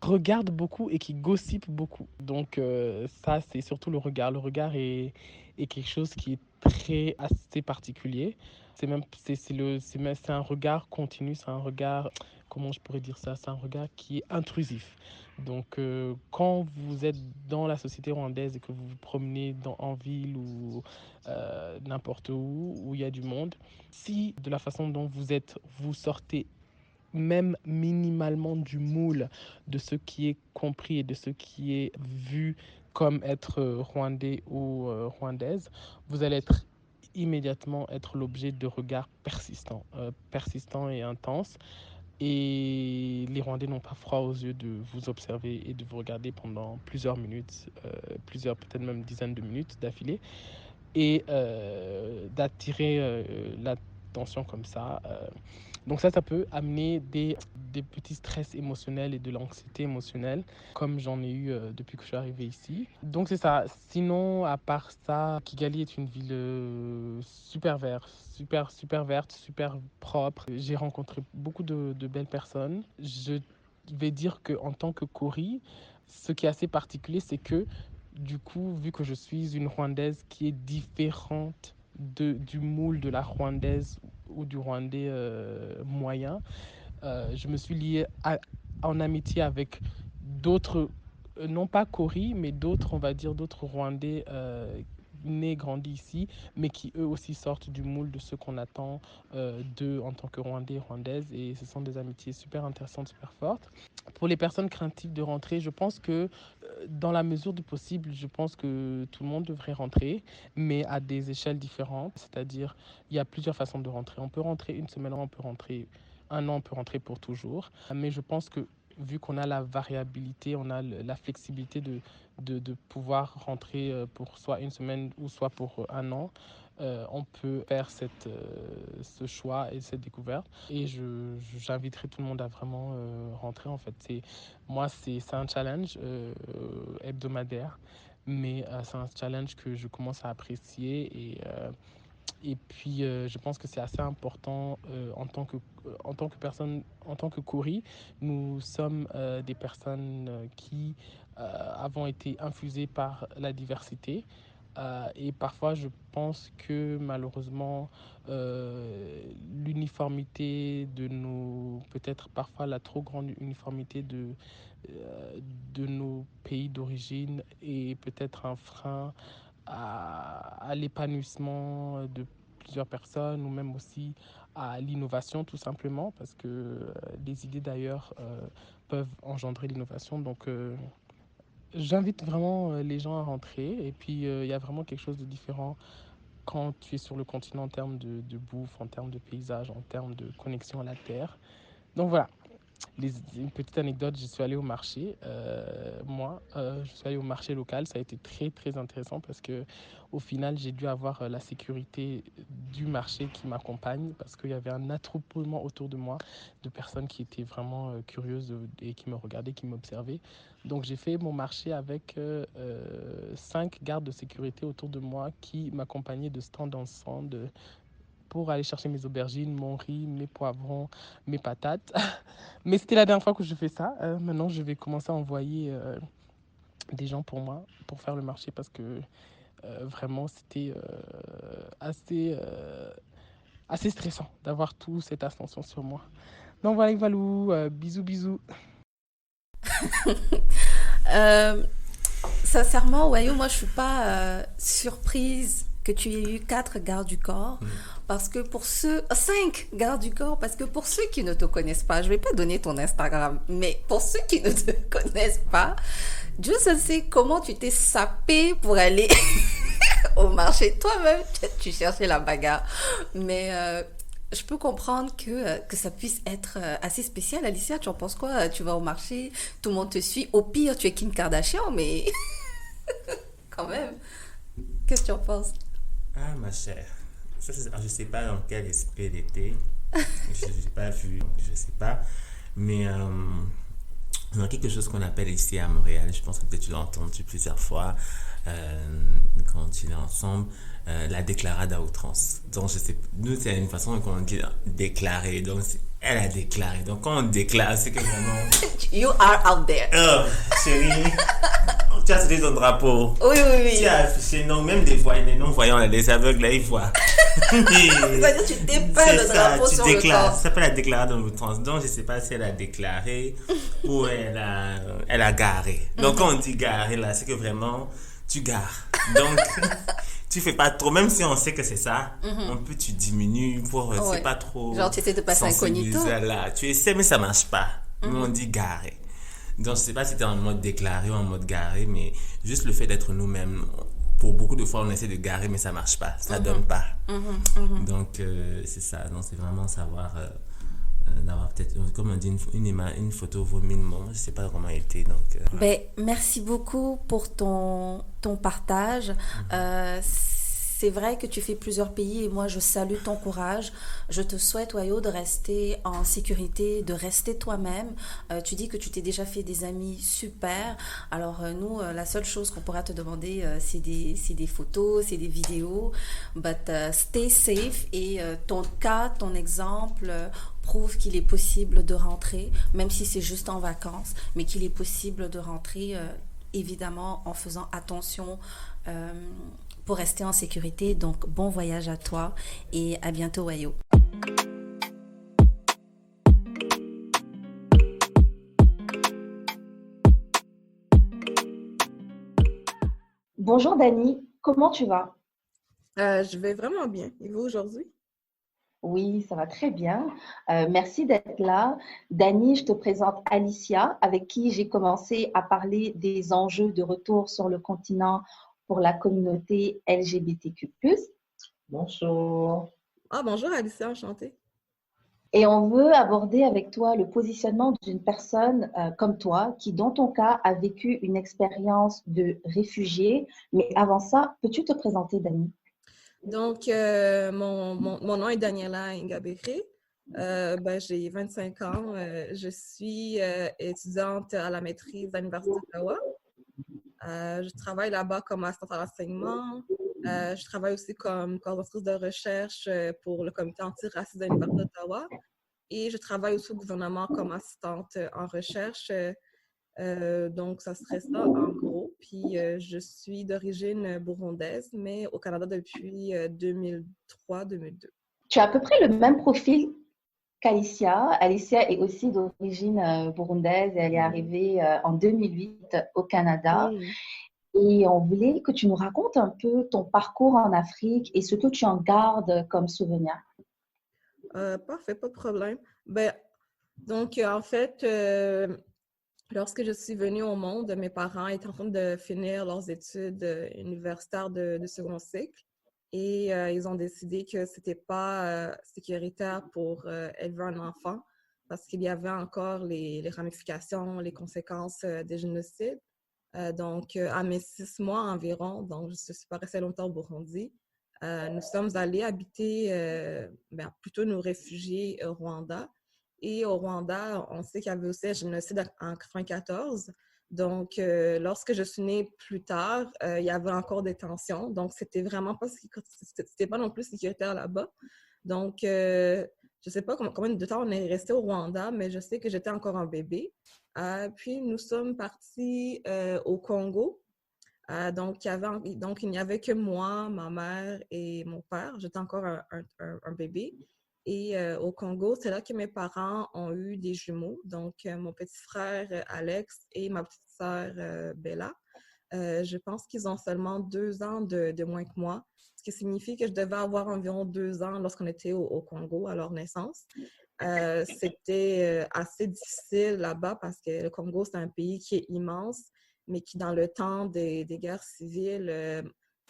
Speaker 9: regarde beaucoup et qui gossipe beaucoup. Donc ça, c'est surtout le regard. Le regard est quelque chose qui est assez particulier. C'est un regard continu, c'est un regard, comment je pourrais dire ça, c'est un regard qui est intrusif. Donc quand vous êtes dans la société rwandaise et que vous vous promenez en ville ou n'importe où il y a du monde, si de la façon dont vous sortez même minimalement du moule de ce qui est compris et de ce qui est vu comme être rwandais ou rwandaise, vous allez immédiatement être l'objet de regards persistants et intenses. Et les Rwandais n'ont pas froid aux yeux de vous observer et de vous regarder pendant plusieurs minutes, peut-être même dizaines de minutes d'affilée, et d'attirer l'attention comme ça. Donc ça peut amener des petits stress émotionnels et de l'anxiété émotionnelle, comme j'en ai eu depuis que je suis arrivé ici. Donc c'est ça. Sinon, à part ça, Kigali est une ville super verte, super verte, super propre. J'ai rencontré beaucoup de belles personnes. Je vais dire qu'en tant que Kori, ce qui est assez particulier, c'est que du coup, vu que je suis une Rwandaise qui est différente du moule de la Rwandaise ou du Rwandais moyen, je me suis liée en amitié avec d'autres, non pas Kori, mais d'autres, on va dire, d'autres Rwandais nés, grandis ici, mais qui eux aussi sortent du moule de ce qu'on attend d'eux en tant que Rwandais et Rwandaises. Et ce sont des amitiés super intéressantes, super fortes. Pour les personnes craintives de rentrer, je pense que dans la mesure du possible, je pense que tout le monde devrait rentrer, mais à des échelles différentes. C'est-à-dire, il y a plusieurs façons de rentrer. On peut rentrer une semaine, on peut rentrer un an, on peut rentrer pour toujours. Mais je pense que vu qu'on a la variabilité, on a la flexibilité de pouvoir rentrer pour soit une semaine ou soit pour un an, on peut faire ce choix et cette découverte. Et j'inviterai tout le monde à vraiment rentrer en fait. Moi, c'est un challenge hebdomadaire, mais c'est un challenge que je commence à apprécier et puis, je pense que c'est assez important en tant que personne, en tant que Kori, nous sommes des personnes qui avons été infusées par la diversité. Et parfois, je pense que malheureusement, l'uniformité de peut-être parfois la trop grande uniformité de nos pays d'origine est peut-être un frein à l'épanouissement de plusieurs personnes ou même aussi à l'innovation tout simplement parce que les idées d'ailleurs peuvent engendrer l'innovation. Donc j'invite vraiment les gens à rentrer et puis il y a vraiment quelque chose de différent quand tu es sur le continent en termes de bouffe, en termes de paysage, en termes de connexion à la terre. Donc voilà, une petite anecdote, je suis allé au marché. Je suis allé au marché local. Ça a été très, très intéressant parce que au final, j'ai dû avoir la sécurité du marché qui m'accompagne parce qu'il y avait un attroupement autour de moi de personnes qui étaient vraiment curieuses et qui me regardaient, qui m'observaient. Donc, j'ai fait mon marché avec 5 gardes de sécurité autour de moi qui m'accompagnaient de stand en stand pour aller chercher mes aubergines, mon riz, mes poivrons, mes patates. Mais c'était la dernière fois que je fais ça. Maintenant, je vais commencer à envoyer des gens pour moi, pour faire le marché, parce que vraiment, c'était assez stressant d'avoir toute cette attention sur moi. Donc voilà, Valou, bisous, bisous.
Speaker 8: Sincèrement, Wayo, moi je suis pas surprise que tu aies eu 4 gardes du corps. Parce que 5 gardes du corps, parce que pour ceux qui ne te connaissent pas, je vais pas donner ton Instagram, mais pour ceux qui ne te connaissent pas, Dieu seul sait comment tu t'es sapé pour aller au marché. Toi-même, tu cherchais la bagarre. Mais je peux comprendre que ça puisse être assez spécial. Alicia, tu en penses quoi? Tu vas au marché, tout le monde te suit. Au pire, tu es Kim Kardashian, mais quand même. Qu'est-ce que tu en penses?
Speaker 7: Ah, ma chère. Je ne sais pas dans quel esprit elle était. Je n'ai pas vu, je ne sais pas. Mais dans quelque chose qu'on appelle ici à Montréal, je pense que peut-être tu l'as entendu plusieurs fois quand tu es ensemble, la déclarade à outrance. Donc, je sais, nous, c'est une façon qu'on dit déclarer. Donc, elle a déclaré. Donc, quand on déclare, c'est que vraiment.
Speaker 8: You are out there.
Speaker 7: Oh, chérie. Tu as cité ton drapeau.
Speaker 8: Oui, oui, oui.
Speaker 7: Tu as affiché, non, même des voyants, les non-voyants, les aveugles, là, ils voient.
Speaker 8: C'est-à-dire, tu dépeins le drapeau sur le corps.
Speaker 7: Ça s'appelle la déclaration dans l'outrance. Donc, je ne sais pas si elle a déclaré ou elle a garé. Donc, quand on dit garer, là, c'est que vraiment, tu gares. Donc, tu fais pas trop, même si on sait que c'est ça, tu diminues pour, c'est pas trop.
Speaker 8: Genre, tu essaies de passer incognito.
Speaker 7: Là. Tu essaies, mais ça marche pas. Mais on dit garer. Donc, je sais pas si tu es en mode déclaré ou en mode garé, mais juste le fait d'être nous-mêmes, pour beaucoup de fois, on essaie de garer, mais ça marche pas. Ça donne pas. Donc, c'est ça. Donc, c'est vraiment savoir d'avoir peut-être, comme on dit, une photo vaut 1000 mots. Je sais pas comment elle était. Donc,
Speaker 8: ben, merci beaucoup pour ton partage. C'est vrai que tu fais plusieurs pays et moi je salue ton courage. Je te souhaite, Wayo, de rester en sécurité, de rester toi-même. Tu dis que tu t'es déjà fait des amis super. Alors nous, la seule chose qu'on pourra te demander, c'est des photos, c'est des vidéos. But stay safe et ton cas, ton exemple prouve qu'il est possible de rentrer, même si c'est juste en vacances, mais qu'il est possible de rentrer, évidemment, en faisant attention pour rester en sécurité. Donc, bon voyage à toi et à bientôt, Wayo.
Speaker 5: Bonjour Dani, comment tu vas?
Speaker 10: Je vais vraiment bien. Et vous aujourd'hui?
Speaker 5: Oui, ça va très bien. Merci d'être là. Dani, je te présente Alicia, avec qui j'ai commencé à parler des enjeux de retour sur le continent pour la communauté LGBTQ+. Bonjour.
Speaker 10: Ah, bonjour Alicia, enchantée.
Speaker 5: Et on veut aborder avec toi le positionnement d'une personne comme toi qui, dans ton cas, a vécu une expérience de réfugié. Mais avant ça, peux-tu te présenter, Dani?
Speaker 10: Donc, mon nom est Daniela Ingabéré. J'ai 25 ans. Je suis étudiante à la maîtrise à l'Université d'Ottawa. Je travaille là-bas comme assistante à l'enseignement. Je travaille aussi comme coordinatrice de recherche pour le comité antiraciste de l'Université d'Ottawa. Et je travaille aussi au gouvernement comme assistante en recherche. Donc, ça serait ça en gros. Puis, je suis d'origine burundaise, mais au Canada depuis 2003-2002.
Speaker 5: Tu as à peu près le même profil qu'Alicia. Alicia est aussi d'origine burundaise et elle est arrivée en 2008 au Canada. Et on voulait que tu nous racontes un peu ton parcours en Afrique et ce que tu en gardes comme souvenir.
Speaker 10: Parfait, pas de problème. Donc, en fait, lorsque je suis venue au monde, mes parents étaient en train de finir leurs études universitaires de second cycle et ils ont décidé que c'était pas sécuritaire pour élever un enfant parce qu'il y avait encore les ramifications, les conséquences des génocides. Donc, à mes 6 mois environ, donc je suis pas restée longtemps au Burundi, nous sommes allés habiter, plutôt nous réfugier au Rwanda. Et au Rwanda, on sait qu'il y avait aussi un génocide en 1994. Donc, lorsque je suis née plus tard, il y avait encore des tensions. Donc, c'était vraiment pas, c'était pas non plus sécuritaire là-bas. Donc, je ne sais pas combien de temps on est resté au Rwanda, mais je sais que j'étais encore un bébé. Puis, nous sommes partis au Congo. Donc, il n'y avait que moi, ma mère et mon père. J'étais encore un bébé. Et au Congo, c'est là que mes parents ont eu des jumeaux. Donc, mon petit frère Alex et ma petite sœur Bella. Je pense qu'ils ont seulement 2 ans de moins que moi, ce qui signifie que je devais avoir environ 2 ans lorsqu'on était au Congo à leur naissance. C'était assez difficile là-bas parce que le Congo, c'est un pays qui est immense, mais qui, dans le temps des guerres civiles,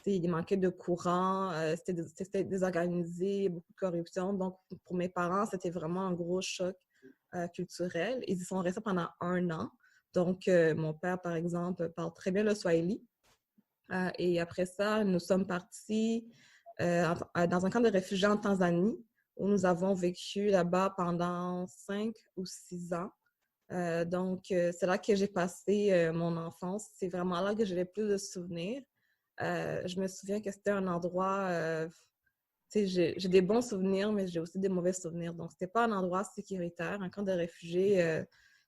Speaker 10: il manquait de courant, c'était désorganisé, beaucoup de corruption. Donc, pour mes parents, c'était vraiment un gros choc culturel. Ils y sont restés pendant 1 an. Donc, mon père, par exemple, parle très bien le Swahili. Et après ça, nous sommes partis dans un camp de réfugiés en Tanzanie, où nous avons vécu là-bas pendant 5 ou 6 ans. Donc, c'est là que j'ai passé mon enfance. C'est vraiment là que j'ai le plus de souvenirs. Je me souviens que c'était un endroit, j'ai des bons souvenirs, mais j'ai aussi des mauvais souvenirs. Donc, c'était pas un endroit sécuritaire. Un camp de réfugiés,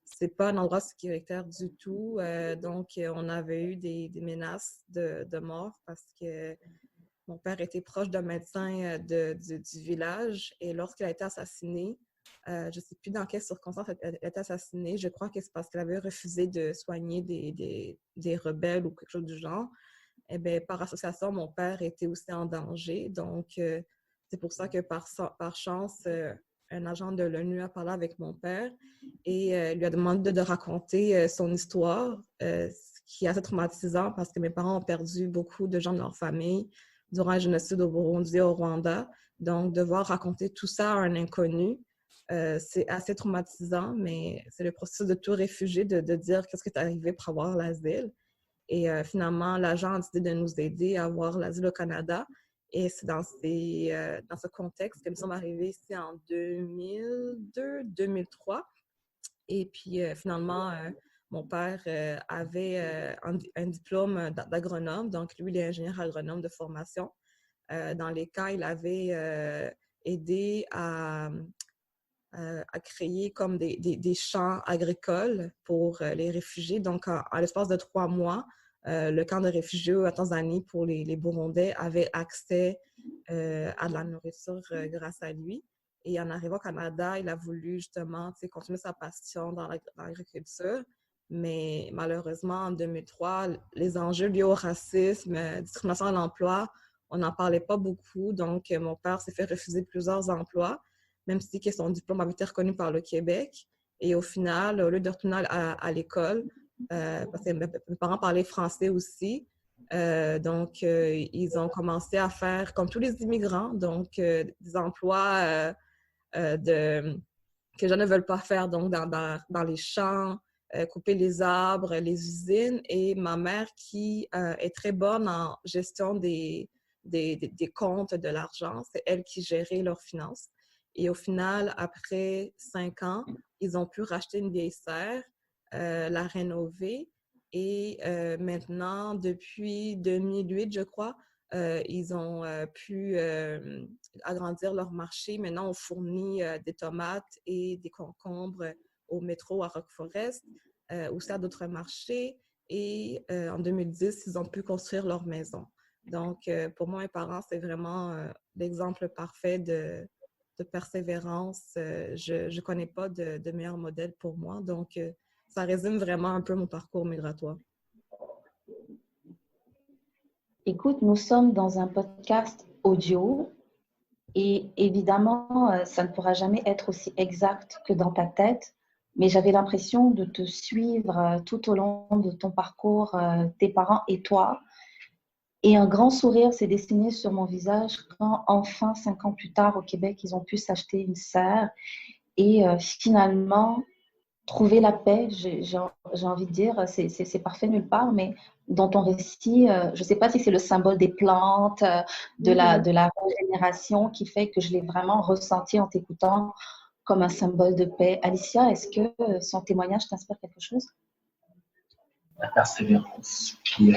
Speaker 10: c'est pas un endroit sécuritaire du tout. Donc, on avait eu des menaces de mort parce que mon père était proche d'un médecin du village et lorsqu'il a été assassiné, je ne sais plus dans quelles circonstances il a été assassiné. Je crois que c'est parce qu'il avait refusé de soigner des rebelles ou quelque chose du genre. Eh bien, par association, mon père était aussi en danger. Donc, c'est pour ça que par chance, un agent de l'ONU a parlé avec mon père et lui a demandé de raconter son histoire, ce qui est assez traumatisant parce que mes parents ont perdu beaucoup de gens de leur famille durant le génocide au Burundi et au Rwanda. Donc, devoir raconter tout ça à un inconnu, c'est assez traumatisant, mais c'est le processus de tout réfugié de dire qu'est-ce qui est arrivé pour avoir l'asile. Et finalement, l'agent a décidé de nous aider à avoir l'asile au Canada. Et c'est dans ce contexte que nous sommes arrivés ici en 2002-2003. Et puis finalement, mon père avait un diplôme d'agronome. Donc, lui, il est ingénieur agronome de formation. Dans les camps, il avait aidé à créer comme des champs agricoles pour les réfugiés. Donc, en l'espace de 3 mois, le camp de réfugiés à Tanzanie pour les Burundais avait accès à de la nourriture grâce à lui. Et en arrivant au Canada, il a voulu justement continuer sa passion dans l'agriculture. Mais malheureusement, en 2003, les enjeux liés au racisme, discrimination à l'emploi, on n'en parlait pas beaucoup. Donc, mon père s'est fait refuser plusieurs emplois, même si son diplôme avait été reconnu par le Québec. Et au final, au lieu de retourner à l'école, parce que mes parents parlaient français aussi, donc ils ont commencé à faire comme tous les immigrants, donc des emplois que les gens ne veulent pas faire, donc dans les champs, couper les arbres, les usines. Et ma mère qui est très bonne en gestion des comptes de l'argent, c'est elle qui gérait leurs finances. Et au final, après 5 ans, ils ont pu racheter une vieille serre, la rénover. Et maintenant, depuis 2008, je crois, ils ont pu agrandir leur marché. Maintenant, on fournit des tomates et des concombres au métro à Rock Forest, aussi à d'autres marchés. Et en 2010, ils ont pu construire leur maison. Donc, pour moi, mes parents, c'est vraiment l'exemple parfait de persévérance. Je ne connais pas de meilleur modèle pour moi. Donc, ça résume vraiment un peu mon parcours migratoire.
Speaker 5: Écoute, nous sommes dans un podcast audio et évidemment, ça ne pourra jamais être aussi exact que dans ta tête, mais j'avais l'impression de te suivre tout au long de ton parcours, tes parents et toi. Et un grand sourire s'est dessiné sur mon visage quand, enfin, 5 ans plus tard, au Québec, ils ont pu s'acheter une serre et finalement trouver la paix. J'ai envie de dire, c'est parfait nulle part, mais dans ton récit, je ne sais pas si c'est le symbole des plantes, de la régénération qui fait que je l'ai vraiment ressenti en t'écoutant comme un symbole de paix. Alicia, est-ce que son témoignage t'inspire quelque chose?
Speaker 11: La persévérance, puis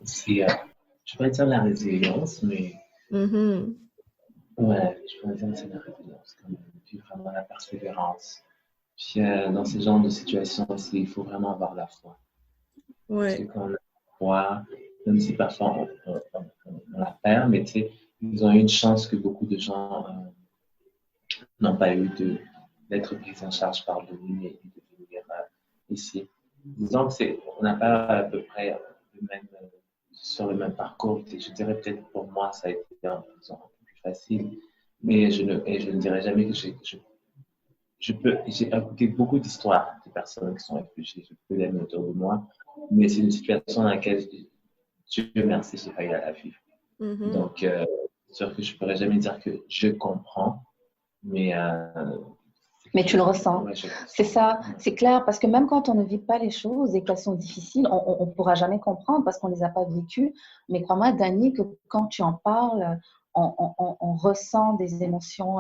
Speaker 11: aussi, je pourrais dire la résilience, mais ouais, je pourrais dire que c'est la résilience quand même, puis vraiment la persévérance. Puis dans ce genre de situation aussi, il faut vraiment avoir la foi.
Speaker 10: Ouais.
Speaker 11: Parce que quand on a la foi, même si parfois on la perd, mais tu sais, ils ont eu une chance que beaucoup de gens n'ont pas eu d'être pris en charge par l'ONU et de venir ici. Disons on n'a pas à peu près sur le même parcours. Je dirais peut-être pour moi, ça a été disons, un peu plus facile, mais je ne dirais jamais que j'ai écouté beaucoup d'histoires de personnes qui sont réfugiées, je peux l'aimer autour de moi, mais c'est une situation dans laquelle, Dieu merci, j'ai pas eu à la vivre. Donc, c'est sûr que je ne pourrais jamais dire que je comprends, mais
Speaker 5: tu le ressens.
Speaker 11: Ouais,
Speaker 5: c'est ça, c'est clair, parce que même quand on ne vit pas les choses et qu'elles sont difficiles, on ne pourra jamais comprendre parce qu'on ne les a pas vécues. Mais crois-moi, Dani, que quand tu en parles, on ressent des émotions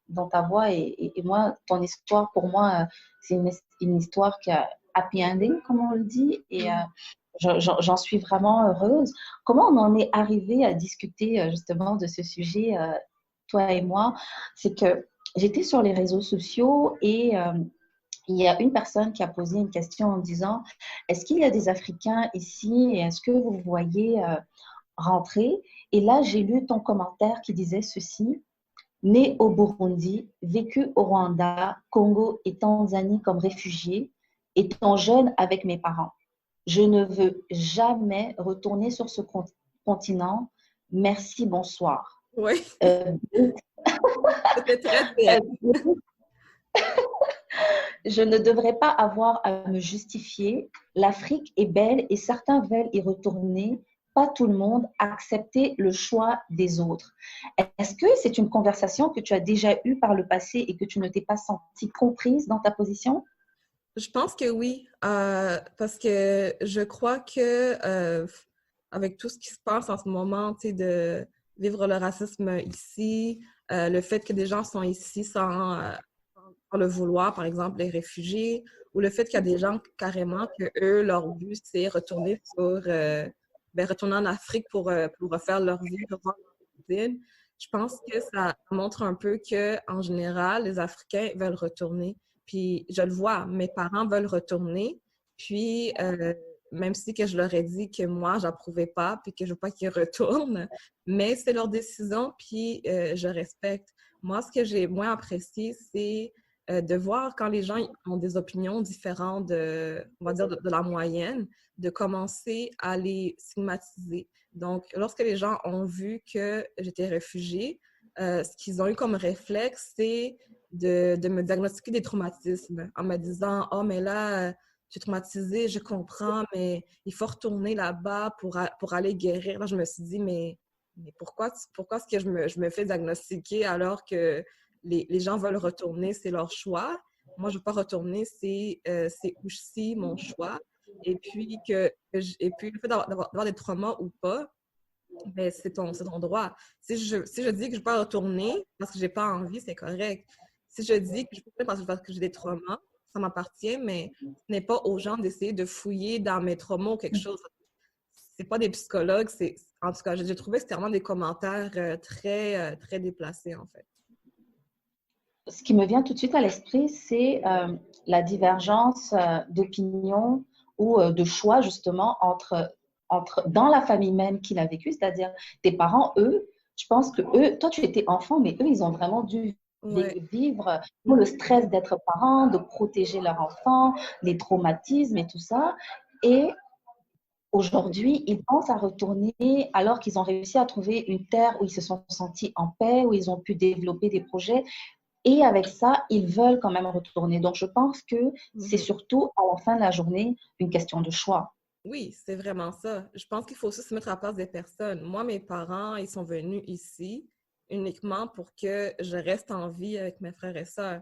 Speaker 5: dans ta voix. Et moi, ton histoire, pour moi, c'est une histoire qui a happy ending, comme on le dit. Et j'en suis vraiment heureuse. Comment on en est arrivé à discuter justement de ce sujet, toi et moi? C'est que j'étais sur les réseaux sociaux et il y a une personne qui a posé une question en disant « Est-ce qu'il y a des Africains ici et est-ce que vous voyez rentrer ?» Et là, j'ai lu ton commentaire qui disait ceci: « Né au Burundi, vécu au Rwanda, Congo et Tanzanie comme réfugié, étant jeune avec mes parents. Je ne veux jamais retourner sur ce continent. Merci, bonsoir. »
Speaker 10: Oui. C'était très bien.
Speaker 5: Je ne devrais pas avoir à me justifier. L'Afrique est belle et certains veulent y retourner. Pas tout le monde. Accepter le choix des autres. Est-ce que c'est une conversation que tu as déjà eue par le passé et que tu ne t'es pas sentie comprise dans ta position?
Speaker 10: Je pense que oui, parce que je crois que avec tout ce qui se passe en ce moment, tu sais, de vivre le racisme ici, le fait que des gens sont ici sans le vouloir, par exemple les réfugiés, ou le fait qu'il y a des gens carrément que eux, leur but, c'est retourner retourner en Afrique pour refaire leur vie, revoir leur cuisine. Je pense que ça montre un peu qu'en général, les Africains veulent retourner. Puis je le vois, mes parents veulent retourner. Puis même si que je leur ai dit que moi, j'approuvais pas, puis que je veux pas qu'ils retournent, mais c'est leur décision, puis je respecte. Moi, ce que j'ai moins apprécié, c'est de voir quand les gens ont des opinions différentes, on va dire, de la moyenne, de commencer à les stigmatiser. Donc, lorsque les gens ont vu que j'étais réfugiée, ce qu'ils ont eu comme réflexe, c'est de me diagnostiquer des traumatismes en me disant « Oh, mais là, tu es traumatisée, je comprends, mais il faut retourner là-bas pour aller guérir. » Là, je me suis dit « Mais mais pourquoi est-ce que je me fais diagnostiquer alors que les gens veulent retourner, c'est leur choix. Moi, je ne veux pas retourner, c'est aussi mon choix. Et puis, le fait d'avoir des traumas ou pas, ben, c'est ton droit. Si je dis que je ne vais pas retourner parce que je n'ai pas envie, c'est correct. Si je dis que je peux pas parce que j'ai des traumas, ça m'appartient, mais ce n'est pas aux gens d'essayer de fouiller dans mes traumas ou quelque chose. C'est pas des psychologues, en tout cas, j'ai trouvé que c'était vraiment des commentaires très, très déplacés, en fait.
Speaker 5: Ce qui me vient tout de suite à l'esprit, c'est la divergence d'opinion ou de choix, justement, dans la famille même qui l'a vécu, c'est-à-dire tes parents, eux, je pense que eux, toi, tu étais enfant, mais eux, ils ont vraiment dû vivre le stress d'être parent, de protéger leur enfant, les traumatismes et tout ça. Et aujourd'hui, ils pensent à retourner alors qu'ils ont réussi à trouver une terre où ils se sont sentis en paix, où ils ont pu développer des projets. Et avec ça, ils veulent quand même retourner. Donc, je pense que c'est surtout à la fin de la journée une question de choix.
Speaker 10: Oui, c'est vraiment ça. Je pense qu'il faut aussi se mettre à la place des personnes. Moi, mes parents, ils sont venus ici uniquement pour que je reste en vie avec mes frères et sœurs.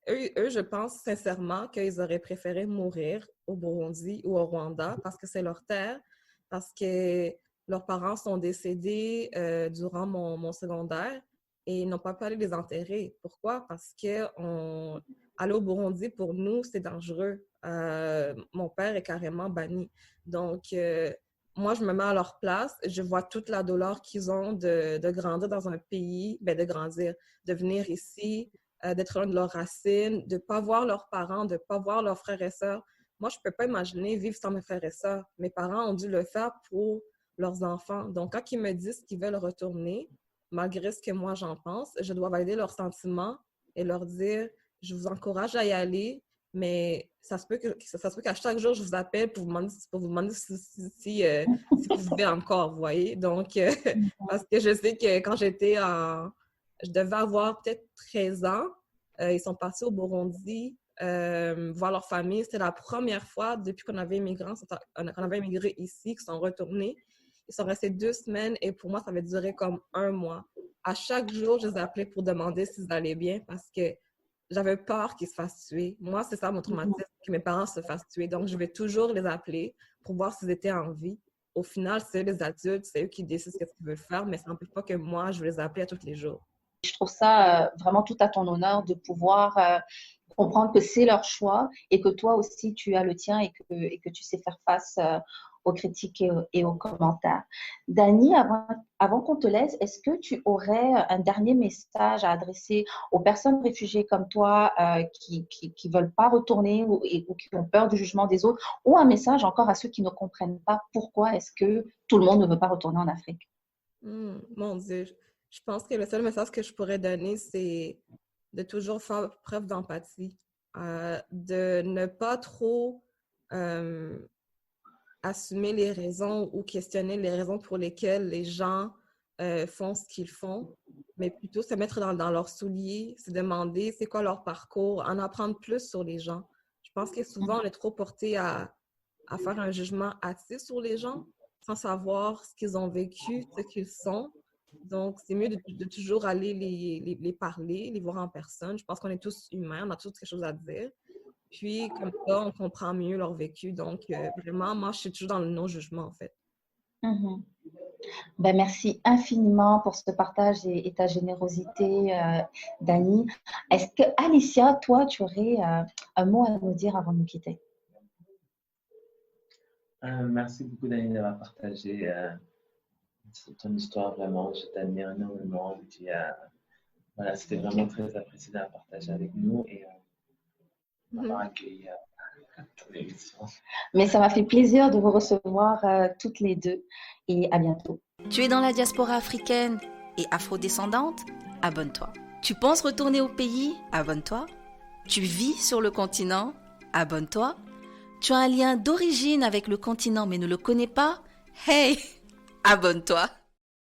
Speaker 10: Eux, je pense sincèrement qu'ils auraient préféré mourir au Burundi ou au Rwanda parce que c'est leur terre, parce que leurs parents sont décédés durant mon secondaire et ils n'ont pas pu aller les enterrer. Pourquoi? Parce que aller au Burundi, pour nous, c'est dangereux. Mon père est carrément banni. Donc, moi, je me mets à leur place. Je vois toute la douleur qu'ils ont de grandir dans un pays, de venir ici, d'être loin de leurs racines, de ne pas voir leurs parents, de ne pas voir leurs frères et sœurs. Moi, je ne peux pas imaginer vivre sans mes frères et sœurs. Mes parents ont dû le faire pour leurs enfants. Donc, quand ils me disent qu'ils veulent retourner, malgré ce que moi j'en pense, je dois valider leurs sentiments et leur dire « Je vous encourage à y aller, mais ça se peut qu'à chaque jour, je vous appelle pour vous demander si vous vivez encore, vous voyez? » Donc, parce que je sais que quand je devais avoir peut-être 13 ans, ils sont partis au Burundi voir leur famille. C'était la première fois depuis qu'on avait immigré ici, qu'ils sont retournés. Ils sont restés 2 semaines et pour moi, ça avait duré comme 1 mois. À chaque jour, je les appelais pour demander s'ils allaient bien parce que j'avais peur qu'ils se fassent tuer. Moi, c'est ça mon traumatisme, que mes parents se fassent tuer. Donc, je vais toujours les appeler pour voir s'ils étaient en vie. Au final, c'est eux les adultes, c'est eux qui décident ce qu'ils veulent faire, mais ça n'empêche pas que moi, je vais les appeler à tous les jours.
Speaker 5: Je trouve ça vraiment tout à ton honneur de pouvoir comprendre que c'est leur choix et que toi aussi, tu as le tien et que tu sais faire face aux critiques et aux commentaires. Dani, avant qu'on te laisse, est-ce que tu aurais un dernier message à adresser aux personnes réfugiées comme toi qui ne veulent pas retourner ou qui ont peur du jugement des autres, ou un message encore à ceux qui ne comprennent pas pourquoi est-ce que tout le monde ne veut pas retourner en Afrique?
Speaker 10: Mon Dieu, je pense que le seul message que je pourrais donner, c'est de toujours faire preuve d'empathie, de ne pas trop assumer les raisons ou questionner les raisons pour lesquelles les gens font ce qu'ils font, mais plutôt se mettre dans leurs souliers, se demander c'est quoi leur parcours, en apprendre plus sur les gens. Je pense que souvent, on est trop porté à faire un jugement hâtif sur les gens sans savoir ce qu'ils ont vécu, ce qu'ils sont. Donc, c'est mieux de toujours aller les parler, les voir en personne. Je pense qu'on est tous humains, on a tous quelque chose à dire. Puis, comme ça, on comprend mieux leur vécu. Donc, vraiment, moi, je suis toujours dans le non-jugement, en fait.
Speaker 5: Ben, merci infiniment pour ce partage et ta générosité, Dani. Est-ce que, Alicia, toi, tu aurais un mot à nous dire avant de nous quitter?
Speaker 11: Merci beaucoup, Dani, d'avoir partagé ton histoire. Vraiment, je t'admire énormément. Puis, voilà, c'était vraiment très apprécié d'avoir partagé avec nous et d'avoir accueilli ton émission.
Speaker 5: Mais ça m'a fait plaisir de vous recevoir toutes les deux et à bientôt.
Speaker 8: Tu es dans la diaspora africaine et afrodescendante? Abonne-toi. Tu penses retourner au pays? Abonne-toi. Tu vis sur le continent? Abonne-toi. Tu as un lien d'origine avec le continent mais ne le connais pas? Hey! Abonne-toi.